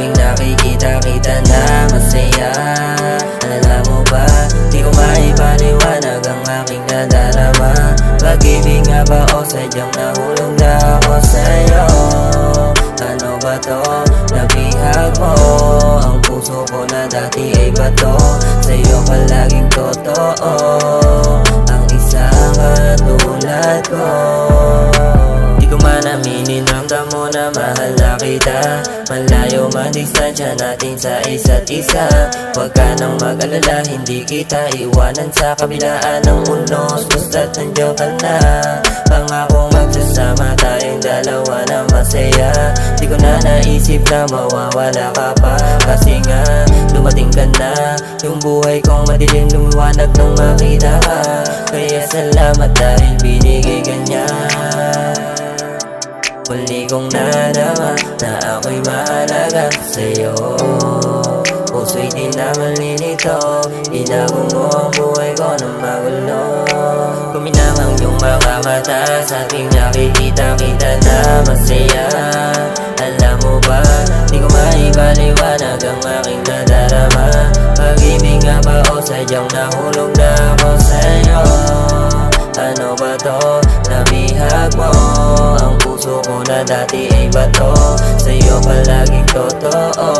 tuwing nakikita-kita na masaya. Alam mo ba, di ko maipaliwanag ang aking nadarama. Pag-ibig nga ba o sadyang nahulog na ako sa'yo? Ano ba to? Nabihag mo ang puso ko na dati ay bato. Sa'yo palaging totoo ang isang katulad ko. Di ko man aminin, ramdam mo na mahal na kita. Malayo man distansya natin sa isa't isa. Huwag ka nang mag-alala, hindi kita iwanan sa kabilaan ng unos. Basta't nandiyan ka na, pangakong magsasama tayong dalawa na masaya. Di ko na naisip na mawawala ka pa, kasi nga dumating ka na. Yung buhay kong madilim lumiwanag nung makita ka. Kaya salamat dahil binigay ka niya. Muli kong nadama na ako'y mahalaga sa'yo. Puso'y di na malilito, inago mo ang buhay ko ng magulo. Kuminamang yung mga mata sa ating nakikita-kita na masaya. Alam mo ba, di ko maipaliwanag ang aking nadarama. Pag-ibig nga ba o sadyang nahulog na ako sa'yo? Ano ba to? Nabihag mo ang puso ko na dati ay bato. Sa'yo palaging totoo